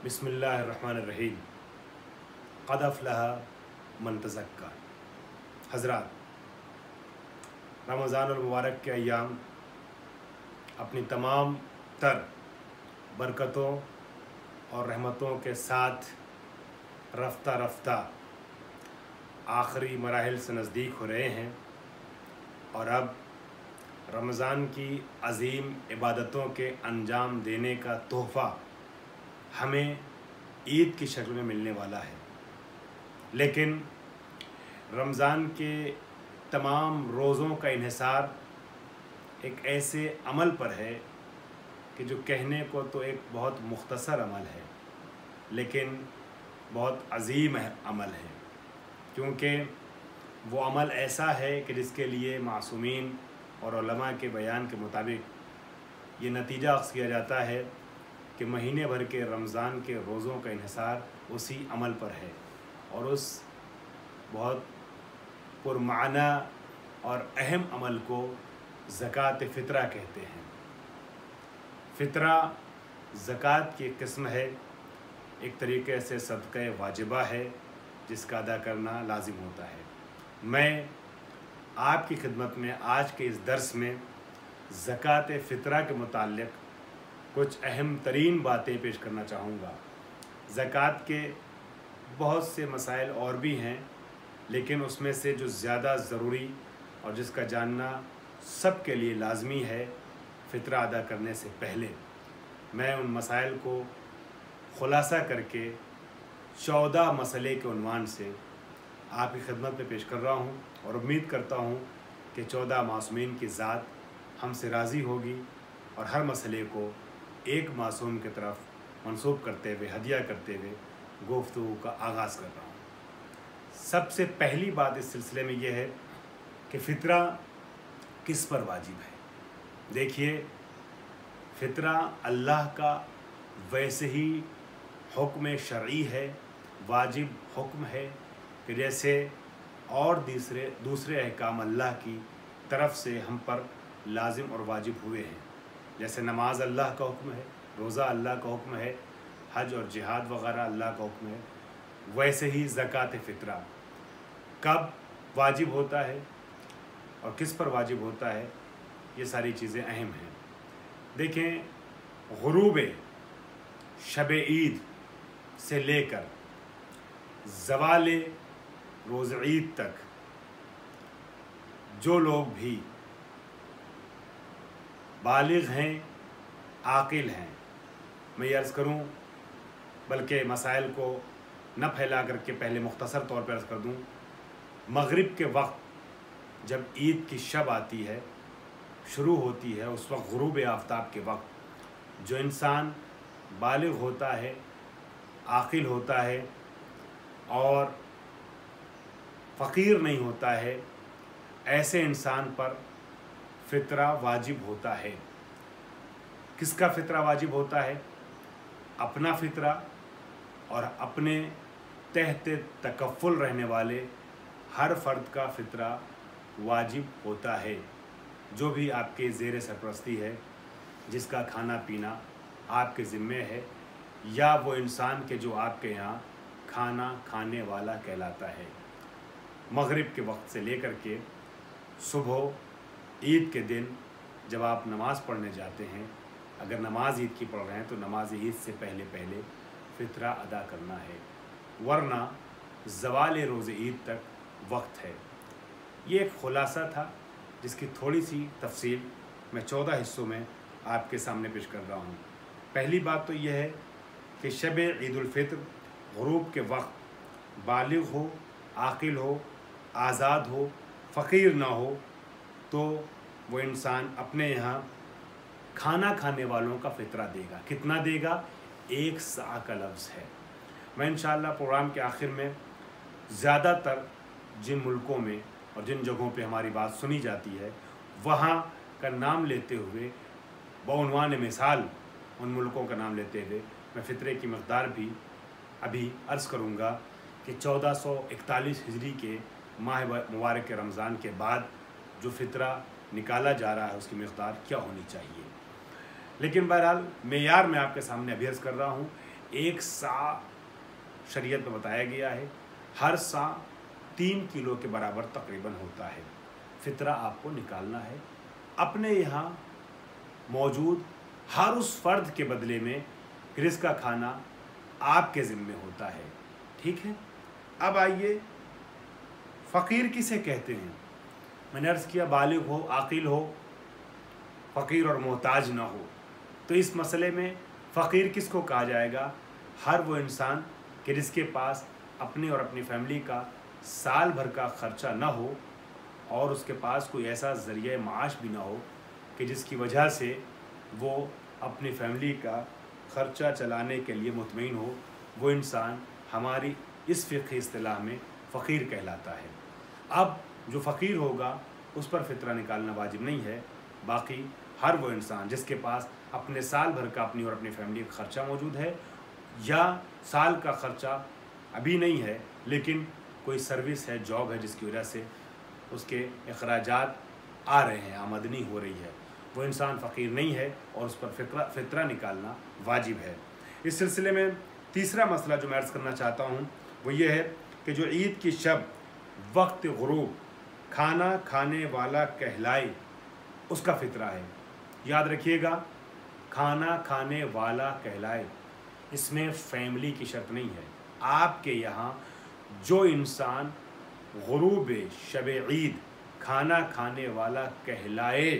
बिस्मिल्लाहिर्रहमानिर्रहीम। क़द अफ़लह मन तज़क्का। हज़रात, रमज़ानुल मुबारक के अय्याम अपनी तमाम तर बरकतों और रहमतों के साथ रफ्ता रफ्ता आखिरी मराहिल से नज़दीक हो रहे हैं और अब रमज़ान की अज़ीम इबादतों के अंजाम देने का तोहफ़ा हमें ईद की शक्ल में मिलने वाला है। लेकिन रमज़ान के तमाम रोज़ों का इन्हिसार एक ऐसे अमल पर है कि जो कहने को तो एक बहुत मुख्तसर अमल है, लेकिन बहुत अज़ीम अमल है, क्योंकि वो अमल ऐसा है कि जिसके लिए मासूमीन और उलमा के बयान के मुताबिक ये नतीजा अख्ज़ किया जाता है कि महीने भर के रमज़ान के रोज़ों का इन्हिसार उसी अमल पर है और उस बहुत पुरमाना और अहम अमल को ज़कात फ़ितरा कहते हैं। फ़ितरा ज़कात की किस्म है, एक तरीके से सदक़े वाजिबा है जिसका अदा करना लाजिम होता है। मैं आपकी खिदमत में आज के इस दर्स में ज़कात फ़ितरा के मुताल्लिक़ कुछ अहम तरीन बातें पेश करना चाहूँगा। ज़कात के बहुत से मसाइल और भी हैं, लेकिन उसमें से जो ज़्यादा ज़रूरी और जिसका जानना सब के लिए लाजमी है, फ़ितरा अदा करने से पहले मैं उन मसाइल को ख़ुलासा करके 14 मसले के उन्वान से आपकी खिदमत में पेश कर रहा हूँ और उम्मीद करता हूँ कि 14 मासूमीन की ज़ात हमसे राज़ी होगी और हर मसले को एक मासूम की तरफ मंसूब करते हुए, हदिया करते हुए गुफ्तगू का आगाज़ कर रहा हूँ। सबसे पहली बात इस सिलसिले में यह है कि फ़ितरा किस पर वाजिब है। देखिए, फ़ितरा अल्लाह का वैसे ही हुक्म शरई है, वाजिब हुक्म है कि जैसे और दूसरे अहकाम अल्लाह की तरफ से हम पर लाजिम और वाजिब हुए हैं। जैसे नमाज अल्लाह का हुक्म है, रोज़ा अल्लाह का हुक्म है, हज और जिहाद वग़ैरह अल्लाह का हुक्म है, वैसे ही ज़कात फ़ितरा कब वाजिब होता है और किस पर वाजिब होता है, ये सारी चीज़ें अहम हैं। देखें, ग़ुरूब शब ईद से लेकर ज़वाल रोज़ ईद तक जो लोग भी बालिग़ हैं, आक़िल हैं, मैं ये अर्ज़ करूँ, बल्कि मसाइल को न फैला करके पहले मुख्तसर तौर पर अर्ज़ कर दूँ, मग़रिब के वक्त जब ईद की शब आती है, शुरू होती है, उस वक्त ग़ुरूब आफ्ताब के वक्त जो इंसान बालिग़ होता है, आक़िल होता है और फ़कीर नहीं होता है, ऐसे इंसान पर फ़ितरा वाजिब होता है। किसका फ़ितरा वाजिब होता है? अपना फ़ितरा और अपने तहत तकफ़ुल रहने वाले हर फ़र्द का फ़ितरा वाजिब होता है। जो भी आपके ज़ेर सरपरस्ती है, जिसका खाना पीना आपके ज़िम्मे है, या वो इंसान के जो आपके यहाँ खाना खाने वाला कहलाता है। मग़रिब के वक्त से लेकर के सुबह ईद के दिन जब आप नमाज़ पढ़ने जाते हैं, अगर नमाज ईद की पढ़ रहे हैं तो नमाज ईद से पहले पहले फ़ितरा अदा करना है, वरना ज़वाल रोज़ ईद तक वक्त है। ये एक ख़ुलासा था जिसकी थोड़ी सी तफसील मैं 14 हिस्सों में आपके सामने पेश कर रहा हूँ। पहली बात तो यह है कि शब ईद उल फ़ित्र ग़ुरूब के वक्त बालिग़ हो, आक़िल हो, आज़ाद हो, फ़कीर ना हो, तो वो इंसान अपने यहाँ खाना खाने वालों का फ़ितरा देगा। कितना देगा? 1 सा का लफ्ज़ है। मैं इंशाअल्लाह प्रोग्राम के आखिर में ज़्यादातर जिन मुल्कों में और जिन जगहों पे हमारी बात सुनी जाती है, वहाँ का नाम लेते हुए, बउनवान मिसाल उन मुल्कों का नाम लेते हुए मैं फ़ितरे की मक़दार भी अभी अर्ज़ करूँगा कि 1441 हिजरी के माह मुबारक के रमज़ान के बाद जो फ़ितरा निकाला जा रहा है उसकी मक़दार क्या होनी चाहिए। लेकिन बहरहाल मेयार मैं आपके सामने अभी अर्ज़ कर रहा हूँ, 1 सा शरीयत में बताया गया है, हर सा 3 किलो के बराबर तकरीबन होता है। फितरा आपको निकालना है अपने यहाँ मौजूद हर उस फ़र्द के बदले में। रिज़्क़ का खाना आपके ज़िम्मे होता है, ठीक है। अब आइए, फ़कीर किसे कहते हैं? मैंने अर्ज़ किया बालिग हो, आकिल हो, फ़कीर और मोहताज ना हो। तो इस मसले में फ़कीर किसको कहा जाएगा? हर वो इंसान कि जिसके पास अपने और अपनी फैमिली का साल भर का ख़र्चा ना हो और उसके पास कोई ऐसा ज़रिया माश भी ना हो कि जिसकी वजह से वो अपनी फैमिली का ख़र्चा चलाने के लिए मुतमईन हो। वो इंसान हमारी इस फ़िक़्ही इस्तिलाह में फ़कीर कहलाता है। अब जो फ़कीर होगा उस पर फ़ितरा निकालना वाजिब नहीं है। बाकी हर वो इंसान जिसके पास अपने साल भर का अपनी और अपनी फैमिली का ख़र्चा मौजूद है, या साल का ख़र्चा अभी नहीं है लेकिन कोई सर्विस है, जॉब है जिसकी वजह से उसके अखराजात आ रहे हैं, आमदनी हो रही है, वो इंसान फ़कीर नहीं है और उस पर फ़ितरा निकालना वाजिब है। इस सिलसिले में तीसरा मसला जो मैं अर्ज़ करना चाहता हूँ वो ये है कि जो ईद की शब वक्त गुरूब खाना खाने वाला कहलाए उसका फ़ितरा है। याद रखिएगा, खाना खाने वाला कहलाए, इसमें फैमिली की शर्त नहीं है। आपके यहाँ जो इंसान गुरूब शब ईद खाना खाने वाला कहलाए,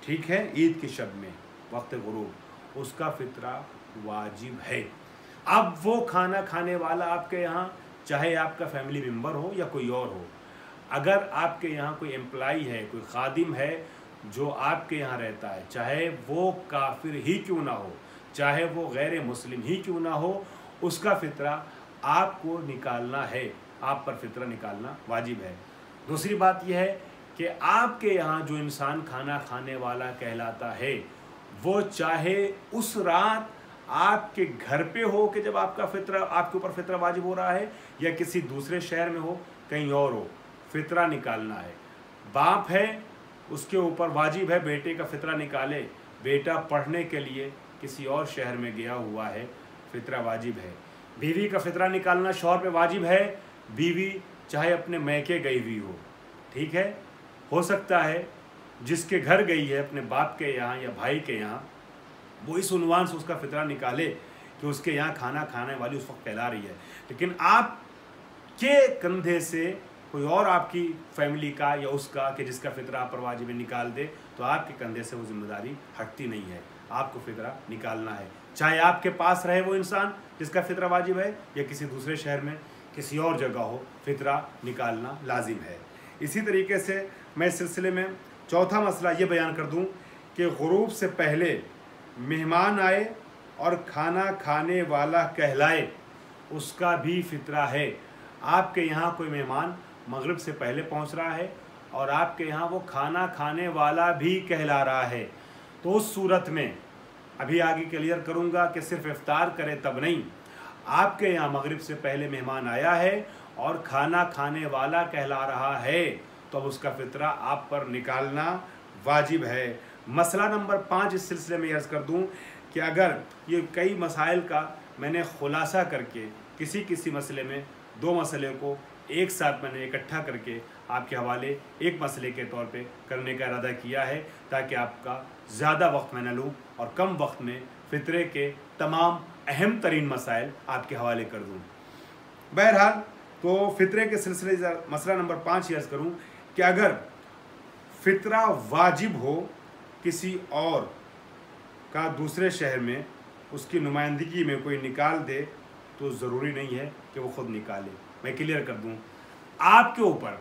ठीक है, ईद की शब में वक्त गुरूब, उसका फ़ितरा वाजिब है। अब वो खाना खाने वाला आपके यहाँ चाहे आपका फैमिली मेम्बर हो या कोई और हो, अगर आपके यहाँ कोई एम्प्लॉई है, कोई खादिम है जो आपके यहाँ रहता है, चाहे वो काफिर ही क्यों ना हो, चाहे वो गैर मुस्लिम ही क्यों ना हो, उसका फ़ितरा आपको निकालना है, आप पर फ़ितरा निकालना वाजिब है। दूसरी बात यह है कि आपके यहाँ जो इंसान खाना खाने वाला कहलाता है वो चाहे उस रात आपके घर पे हो कि जब आपका फ़ितरा आपके ऊपर फ़ितरा वाजिब हो रहा है, या किसी दूसरे शहर में हो, कहीं और हो, फ़ितरा निकालना है। बाप है, उसके ऊपर वाजिब है बेटे का फ़ितरा निकाले। बेटा पढ़ने के लिए किसी और शहर में गया हुआ है, फ़ितरा वाजिब है। बीवी का फ़ितरा निकालना शौहर पे वाजिब है। बीवी चाहे अपने मैके गई हुई हो, ठीक है, हो सकता है जिसके घर गई है अपने बाप के यहाँ या भाई के यहाँ, वो इस उन्वान से उसका फ़ितरा निकाले कि उसके यहाँ खाना खाने वाली उस वक्त कहला रही है, लेकिन आपके कंधे से कोई और आपकी फैमिली का या उसका कि जिसका फ़ितरा आप पर वाजिब निकाल दे, तो आपके कंधे से वो जिम्मेदारी हटती नहीं है। आपको फ़ितरा निकालना है, चाहे आपके पास रहे वो इंसान जिसका फ़ितरा वाजिब है, या किसी दूसरे शहर में किसी और जगह हो, फ़ितरा निकालना लाजिम है। इसी तरीके से मैं इस सिलसिले में चौथा मसला ये बयान कर दूं कि गुरूब से पहले मेहमान आए और खाना खाने वाला कहलाए, उसका भी फ़ितरा है। आपके यहाँ कोई मेहमान मगरिब से पहले पहुँच रहा है और आपके यहाँ वो खाना खाने वाला भी कहला रहा है, तो उस सूरत में अभी आगे क्लियर करूँगा कि सिर्फ इफ्तार करे तब नहीं, आपके यहाँ मगरिब से पहले मेहमान आया है और खाना खाने वाला कहला रहा है, तो अब उसका फ़ितरा आप पर निकालना वाजिब है। मसला नंबर 5 इस सिलसिले में अर्ज़ कर दूं कि अगर ये कई मसाइल का मैंने खुलासा करके किसी मसले में 2 मसले को एक साथ मैंने इकट्ठा करके आपके हवाले एक मसले के तौर पे करने का इरादा किया है, ताकि आपका ज़्यादा वक्त मैं न लूँ और कम वक्त में फ़ितरे के तमाम अहम तरीन मसाइल आपके हवाले कर दूँ। बहरहाल, तो फ़ितरे के सिलसिले मसला नंबर 5 ये अर्ज़ करूँ कि अगर फ़ितरा वाजिब हो किसी और का दूसरे शहर में, उसकी नुमाइंदगी में कोई निकाल दे, तो ज़रूरी नहीं है कि वो ख़ुद निकाले। मैं क्लियर कर दूं, आपके ऊपर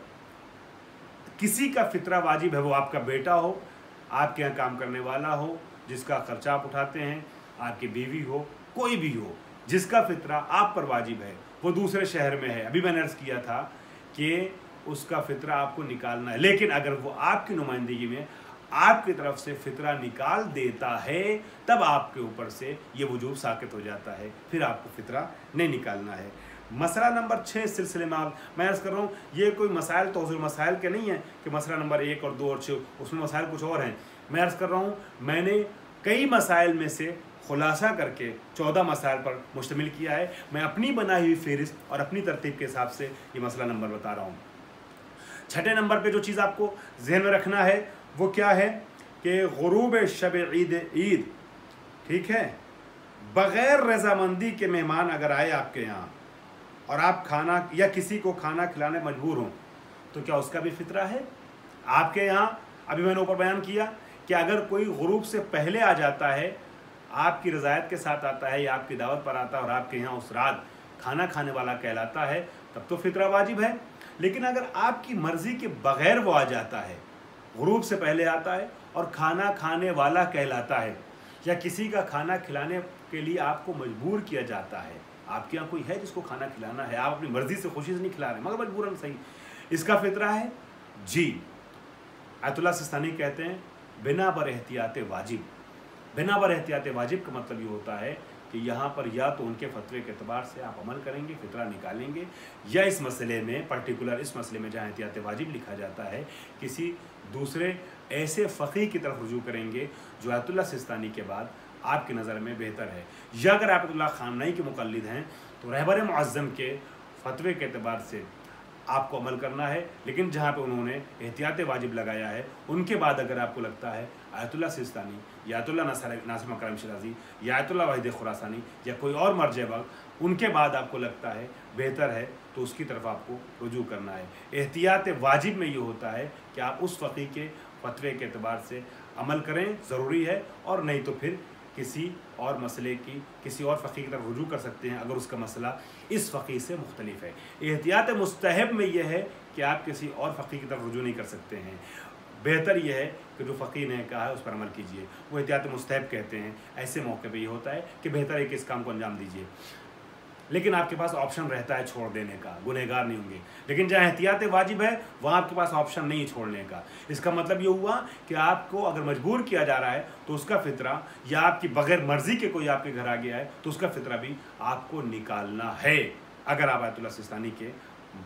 किसी का फ़ितरा वाजिब है, वो आपका बेटा हो, आपके यहाँ काम करने वाला हो जिसका ख़र्चा आप उठाते हैं, आपकी बीवी हो, कोई भी हो जिसका फ़ितरा आप पर वाजिब है, वो दूसरे शहर में है। अभी मैंने अर्ज़ किया था कि उसका फ़ितरा आपको निकालना है, लेकिन अगर वो आपकी नुमाइंदगी में आपकी तरफ से फ़ितरा निकाल देता है, तब आपके ऊपर से ये वजूब साकित हो जाता है, फिर आपको फ़ितरा नहीं निकालना है। मसला नंबर 6 सिलसिले में मैं अर्ज़ कर रहा हूँ, ये कोई मसाइल तो हुज़ूर मसाइल के नहीं है कि मसला नंबर 1 और 2 और 6 उसमें मसाइल कुछ और हैं। मैं अर्ज़ कर रहा हूँ, मैंने कई मसाइल में से خلاصہ کر کے 14 مسائل پر مشتمل کیا ہے. میں اپنی بنائی ہوئی فہرست اور اپنی ترتیب کے حساب سے یہ مسئلہ نمبر بتا رہا ہوں. چھٹے نمبر پہ جو چیز آپ کو ذہن میں رکھنا ہے وہ کیا ہے کہ غروب شب عید ٹھیک ہے، بغیر رضامندی کے مہمان اگر آئے آپ کے یہاں اور آپ کھانا یا کسی کو کھانا کھلانے مجبور ہوں تو کیا اس کا بھی فطرہ ہے؟ آپ کے یہاں ابھی میں نے اوپر بیان کیا کہ اگر کوئی غروب سے پہلے آ جاتا ہے، آپ کی رضایت کے ساتھ آتا ہے یا آپ کی دعوت پر آتا ہے اور آپ کے یہاں اس رات کھانا کھانے والا کہلاتا ہے، تب تو فطرہ واجب ہے. لیکن اگر آپ کی مرضی کے بغیر وہ آ جاتا ہے، غروب سے پہلے آتا ہے اور کھانا کھانے والا کہلاتا ہے، یا کسی کا کھانا کھلانے کے لیے آپ کو مجبور کیا جاتا ہے، آپ کے یہاں کوئی ہے جس کو کھانا کھلانا ہے، آپ اپنی مرضی سے خوشی سے نہیں کھلا رہے مگر مجبوراً صحیح، اس کا فطرہ ہے؟ جی. آیت اللہ سستانی کہتے ہیں بنا بر احتیاط واجب. بنا بر احتیاط واجب کا مطلب یہ ہوتا ہے کہ یہاں پر یا تو ان کے فتوے کے اعتبار سے آپ عمل کریں گے، فطرہ نکالیں گے، یا اس مسئلے میں پرٹیکولر اس مسئلے میں جہاں احتیاط واجب لکھا جاتا ہے کسی دوسرے ایسے فقیہ کی طرف رجوع کریں گے جو آیت اللہ سستانی کے بعد آپ کی نظر میں بہتر ہے. یا اگر آیت اللہ خامنہی کے مقلد ہیں تو رہبر معظم کے فتوے کے اعتبار سے آپ کو عمل کرنا ہے. لیکن جہاں پہ انہوں نے احتیاط واجب لگایا ہے ان کے بعد اگر آپ کو لگتا ہے آیت اللہ سستانی یا آیت اللہ ناصر مکرم شیرازی یا آیت اللہ واحد خراسانی یا کوئی اور مرجع وقت ان کے بعد آپ کو لگتا ہے بہتر ہے تو اس کی طرف آپ کو رجوع کرنا ہے. احتیاط واجب میں یہ ہوتا ہے کہ آپ اس فقیہ کے فتوے کے اعتبار سے عمل کریں، ضروری ہے، اور نہیں تو پھر کسی اور مسئلے کی کسی اور فقیہ کی طرف رجوع کر سکتے ہیں اگر اس کا مسئلہ اس فقیہ سے مختلف ہے. احتیاط مستحب میں یہ ہے کہ آپ کسی اور فقیہ کی طرف رجوع نہیں کر سکتے ہیں. بہتر یہ ہے کہ جو فقیہ نے کہا ہے اس پر عمل کیجئے، وہ احتیاط مستحب کہتے ہیں. ایسے موقع پہ یہ ہوتا ہے کہ بہتر ہے کہ اس کام کو انجام دیجئے، لیکن آپ کے پاس آپشن رہتا ہے چھوڑ دینے کا، گنہگار نہیں ہوں گے. لیکن جہاں احتیاط واجب ہے وہاں آپ کے پاس آپشن نہیں چھوڑنے کا. اس کا مطلب یہ ہوا کہ آپ کو اگر مجبور کیا جا رہا ہے تو اس کا فطرہ، یا آپ کی بغیر مرضی کے کوئی آپ کے گھر آ گیا ہے تو اس کا فطرہ بھی آپ کو نکالنا ہے اگر آپ آیت اللہ سستانی کے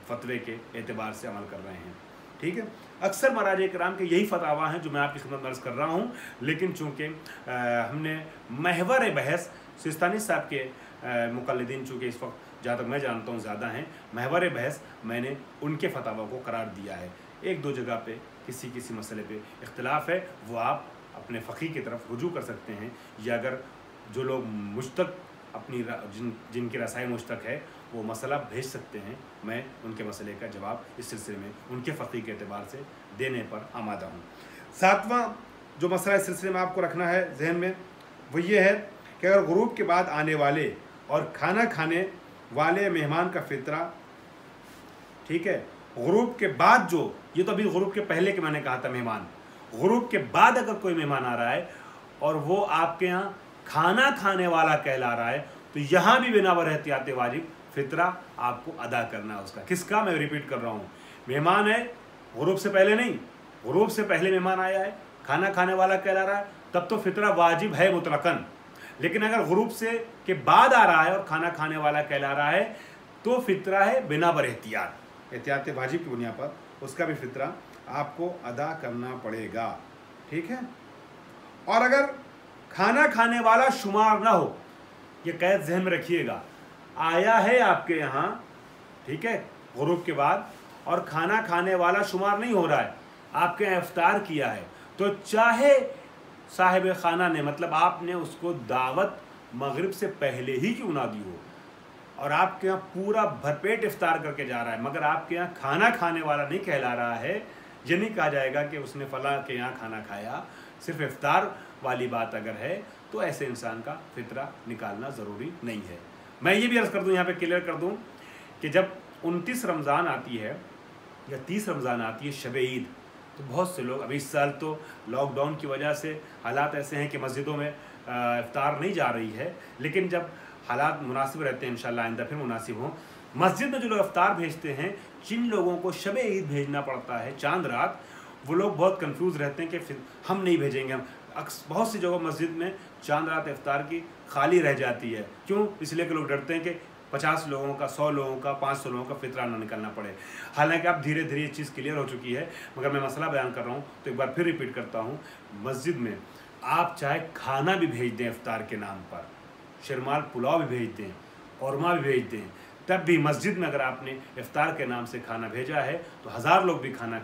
فتوے کے اعتبار سے عمل کر رہے ہیں. ٹھیک ہے. اکثر مراجع کرام کے یہی فتاوا ہیں جو میں آپ کی خدمت میں عرض کر رہا ہوں، لیکن چونکہ ہم نے محور بحث سستانی صاحب کے مقلدین چونکہ اس وقت جہاں تک میں جانتا ہوں زیادہ ہیں، محور بحث میں نے ان کے فتاوا کو قرار دیا ہے. ایک دو جگہ پہ کسی مسئلے پہ اختلاف ہے، وہ آپ اپنے فقیہ کی طرف رجوع کر سکتے ہیں، یا اگر جو لوگ مشتق اپنی جن کی رسائی مشتق ہے وہ مسئلہ بھیج سکتے ہیں، میں ان کے مسئلے کا جواب اس سلسلے میں ان کے فقیہ کے اعتبار سے دینے پر آمادہ ہوں. 7واں جو مسئلہ اس سلسلے میں آپ کو رکھنا ہے ذہن میں وہ یہ ہے کہ اگر غروب کے بعد آنے والے اور کھانا کھانے والے مہمان کا فطرہ، ٹھیک ہے، غروب کے بعد جو، یہ تو ابھی غروب کے پہلے کے میں نے کہا تھا مہمان، غروب کے بعد اگر کوئی مہمان آ رہا ہے اور وہ آپ کے یہاں کھانا کھانے والا کہلا رہا ہے تو یہاں بھی بنا بر احتیاط واجب فطرہ آپ کو ادا کرنا ہے اس کا. کس کا؟ میں ریپیٹ کر رہا ہوں، مہمان ہے، غروب سے پہلے نہیں، غروب سے پہلے مہمان آیا ہے، کھانا کھانے والا کہلا رہا ہے، تب تو فطرہ واجب ہے مطلقاً. لیکن اگر غروب سے کے بعد آ رہا ہے اور کھانا کھانے والا کہلا رہا ہے تو فطرہ ہے بنا بر احتیاط واجب کی بنیاد پر اس کا بھی فطرہ آپ کو ادا کرنا پڑے گا. ٹھیک ہے. اور اگر کھانا کھانے والا شمار نہ ہو، یہ قید ذہن میں رکھیے گا، آیا ہے آپ کے یہاں، ٹھیک ہے، غروب کے بعد اور کھانا کھانے والا شمار نہیں ہو رہا ہے، آپ کے یہاں افطار کیا ہے، تو چاہے صاحب خانہ نے، مطلب آپ نے اس کو دعوت مغرب سے پہلے ہی کیوں نہ دی ہو، اور آپ کے یہاں پورا بھرپیٹ افطار کر کے جا رہا ہے مگر آپ کے یہاں کھانا کھانے والا نہیں کہلا رہا ہے، یہ نہیں کہا جائے گا کہ اس نے فلاں کے یہاں کھانا کھایا. صرف افطار والی بات اگر ہے تو ایسے انسان کا فطرہ نکالنا ضروری نہیں ہے. میں یہ بھی عرض کر دوں، یہاں پہ کلیئر کر دوں کہ جب 29 رمضان آتی ہے یا 30 رمضان آتی ہے شب عید، تو بہت سے لوگ، ابھی اس سال تو لاک ڈاؤن کی وجہ سے حالات ایسے ہیں کہ مسجدوں میں افطار نہیں جا رہی ہے، لیکن جب حالات مناسب رہتے ہیں انشاءاللہ آئندہ پھر مناسب ہوں، مسجد میں جو لوگ افطار بھیجتے ہیں، جن لوگوں کو شب عید بھیجنا پڑتا ہے چاند رات، وہ لوگ بہت کنفیوز رہتے ہیں کہ پھر ہم نہیں بھیجیں گے. بہت سی جگہ مسجد میں چاند رات افطار کی خالی رہ جاتی ہے. کیوں؟ اس لیے کہ لوگ ڈرتے ہیں کہ 50 لوگوں کا، 100 لوگوں کا، 500 لوگوں کا فطرہ نہ نکلنا پڑے. حالانکہ اب دھیرے دھیرے یہ چیز کلیئر ہو چکی ہے، مگر میں مسئلہ بیان کر رہا ہوں تو ایک بار پھر ریپیٹ کرتا ہوں، مسجد میں आप चाहे खाना भी भेज दें इफ्तार के नाम पर, शिरमाल पुलाव भी भेज दें, औरमा भी भेज दें, तब भी मस्जिद में अगर आपने इफ्तार के नाम से खाना भेजा है तो 1000 लोग भी खाना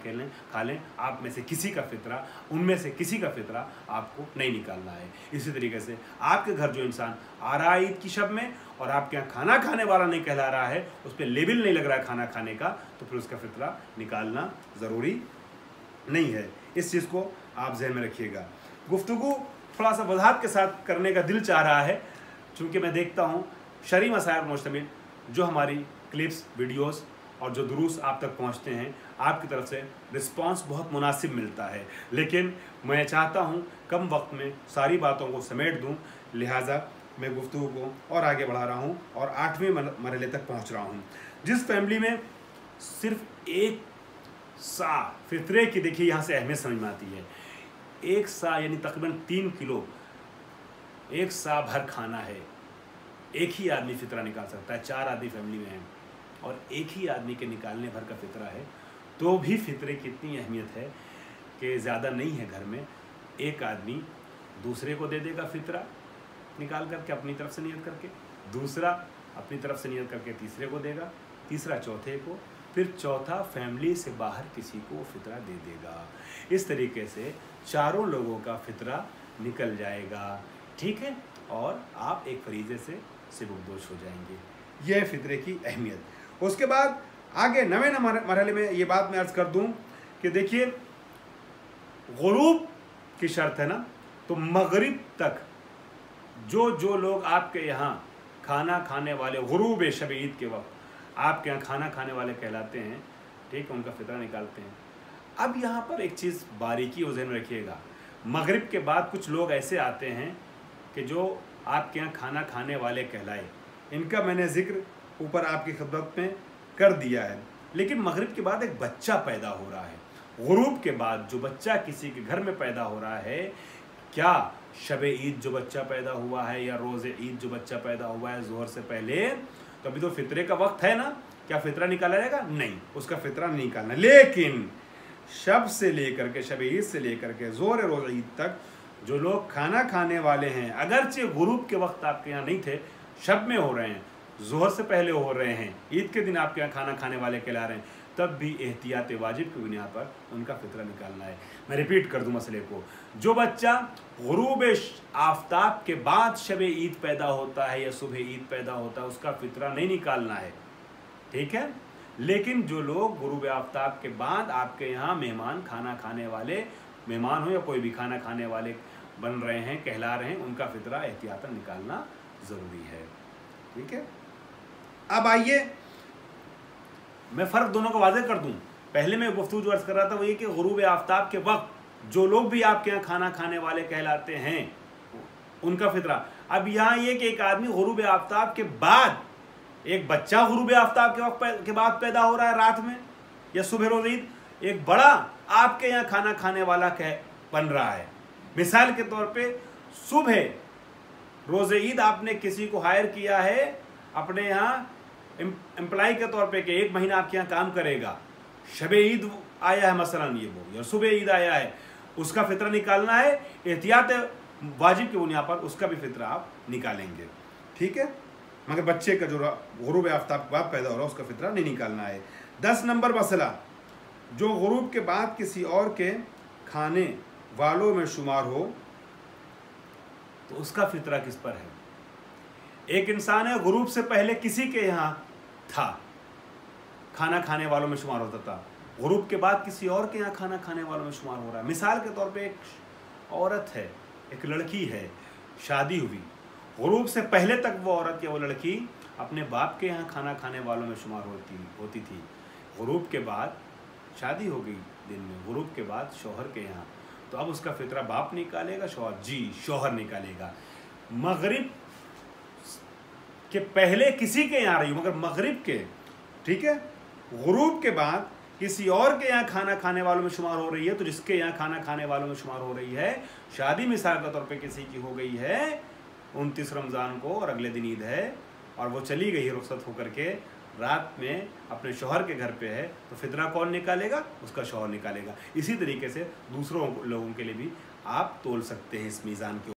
खा लें, आप में से किसी का फितरा, उनमें से किसी का फितरा आपको नहीं निकालना है। इसी तरीके से आपके घर जो इंसान आ रहा है ईद की शब में और आपके यहाँ खाना खाने वाला नहीं कहला रहा है, उस पर लेबल नहीं लग रहा है खाना खाने का, तो फिर उसका फितरा निकालना ज़रूरी नहीं है। इस चीज़ को आप जहन में रखिएगा। गुफ्तगू थोड़ा सा वजाहत के साथ करने का दिल चाह रहा है, चूँकि मैं देखता हूँ शरई मसाइल मुश्तमिल जो हमारी क्लिप्स, वीडियोस और जो दुरूस आप तक पहुंचते हैं, आपकी तरफ से रिस्पांस बहुत मुनासिब मिलता है, लेकिन मैं चाहता हूं कम वक्त में सारी बातों को समेट दूं, लिहाजा मैं गुफ्तगू को और आगे बढ़ा रहा हूं और 8वें मरहले तक पहुंच रहा हूं। जिस फैमिली में सिर्फ एक सा फितरे की, देखिए यहाँ से अहमियत समझ में आती है, एक सा यानी तकरीबन 3 किलो एक सा भर खाना है, एक ही आदमी फितरा निकाल सकता है। 4 आदमी फैमिली में हैं और एक ही आदमी के निकालने भर का फितरा है, तो भी फितरे की इतनी अहमियत है कि ज़्यादा नहीं है घर में, एक आदमी दूसरे को दे देगा फितरा निकाल करके अपनी तरफ से नियत करके, दूसरा अपनी तरफ से नियत करके तीसरे को देगा, तीसरा चौथे को, फिर चौथा फैमिली से बाहर किसी को फितरा दे देगा। इस तरीके से 4 लोगों का फितरा निकल जाएगा, ठीक है, और आप एक फरीज़े से सिबुकदोश हो जाएंगे। यह फितरे की अहमियत। उसके बाद आगे 9वें मरहले में ये बात मैं अर्ज़ कर दूं कि देखिए गुरूब की शर्त है ना, तो मगरिब तक जो लोग आपके यहाँ खाना खाने वाले, गुरूब शब ईद के वक्त आपके यहाँ खाना खाने वाले कहलाते हैं, ठीक है, उनका फितरा निकालते हैं। अब यहाँ पर एक चीज़ बारीकी और ज़हन में रखिएगा, मगरिब के बाद कुछ लोग ऐसे आते हैं कि जो आपके यहाँ खाना खाने वाले कहलाए, इनका मैंने जिक्र ऊपर आपकी खिदमत में कर दिया है। लेकिन मगरिब के बाद एक बच्चा पैदा हो रहा है, गुरूब के बाद जो बच्चा किसी के घर में पैदा हो रहा है, क्या शब ईद जो बच्चा पैदा हुआ है या रोज़े ईद जो बच्चा पैदा हुआ है ज़ोहर से पहले, तो अभी तो फितरे का वक्त है ना, क्या फितरा निकाला जाएगा? नहीं, उसका फितरा नहीं निकालना। लेकिन शब से लेकर के, शब ईद से लेकर के ज़ोहर रोज़े ईद तक जो लोग खाना खाने वाले हैं, अगरचे गुरूब के वक्त आपके यहाँ नहीं थे, शब में हो रहे हैं, ज़ोहर से पहले हो रहे हैं, ईद के दिन आपके यहाँ खाना खाने वाले कहला रहे हैं, तब भी एहतियात वाजिब की बुनियाद पर उनका फितरा निकालना है। मैं रिपीट कर दूं मसले को, जो बच्चा गुरूब आफ्ताब के बाद शब ईद पैदा होता है या सुबह ईद पैदा होता है, उसका फितरा नहीं निकालना है, ठीक है। लेकिन जो लोग गुरूब आफ्ताब के बाद आपके यहाँ मेहमान, खाना खाने वाले मेहमान हो या कोई भी खाना खाने वाले बन रहे हैं, कहला रहे हैं, उनका फितरा एहतियातन निकालना ज़रूरी है, ठीक है। अब आइए मैं फ़र्क दोनों को वाज़ेह कर दूं। पहले मैं गुफ्तगू जो अर्ज़ कर रहा था वो ये कि गुरूब आफ्ताब के वक्त जो लोग भी आपके यहाँ खाना खाने वाले कहलाते हैं उनका फितरा। अब यहाँ ये कि एक आदमी गुरूब आफ्ताब के बाद, एक बच्चा गुरूब आफ्ताब के वक्त के बाद पैदा हो रहा है रात में या सुबह रोज़ ईद, एक बड़ा आपके यहाँ खाना खाने वाला बन रहा है। मिसाल के तौर पे सुबह रोज़े ईद आपने किसी को हायर किया है अपने यहाँ एम्प्लॉय के तौर पे कि 1 महीना आपके यहाँ काम करेगा, शब ईद आया है मसलन ये वो, या सुबह ईद आया है, उसका फितरा निकालना है, एहतियात वाजिब की बुनियाद पर उसका भी फितरा आप निकालेंगे, ठीक है। मगर बच्चे का जो गुरूब आफ्ताब के बाद पैदा हो रहा है उसका फितरा नहीं निकालना है। 10 नंबर मसला, जो गुरूब के बाद किसी और के खाने वालों में शुमार हो तो उसका फितरा किस पर है। एक इंसान है, गुरूब से पहले किसी के यहाँ था, खाना खाने वालों में शुमार होता था, गुरूब के बाद किसी और के यहाँ खाना खाने वालों में शुमार हो रहा है। मिसाल के तौर पे एक औरत है, एक लड़की है, शादी हुई, गुरूब से पहले तक वो औरत या वो लड़की अपने बाप के यहाँ खाना खाने वालों में शुमार होती थी, गुरूब के बाद शादी हो गई दिन में, गुरूब के बाद शौहर के यहाँ, तो अब उसका फितरा बाप निकालेगा, शौहर? जी, शौहर निकालेगा। मगरिब के पहले किसी के यहाँ रही हो, मगर मगरिब के, ठीक है, गुरूब के बाद किसी और के यहाँ खाना खाने वालों में शुमार हो रही है, तो जिसके यहाँ खाना खाने वालों में शुमार हो रही है, शादी मिसाल के तौर पे किसी की हो गई है 29 रमज़ान को और अगले दिन ईद है और वो चली गई है रुखसत होकर के, रात में अपने शौहर के घर पे है, तो फितरा कौन निकालेगा? उसका शौहर निकालेगा। इसी तरीके से दूसरों लोगों के लिए भी آپ تول سکتے ہیں اس میزان کے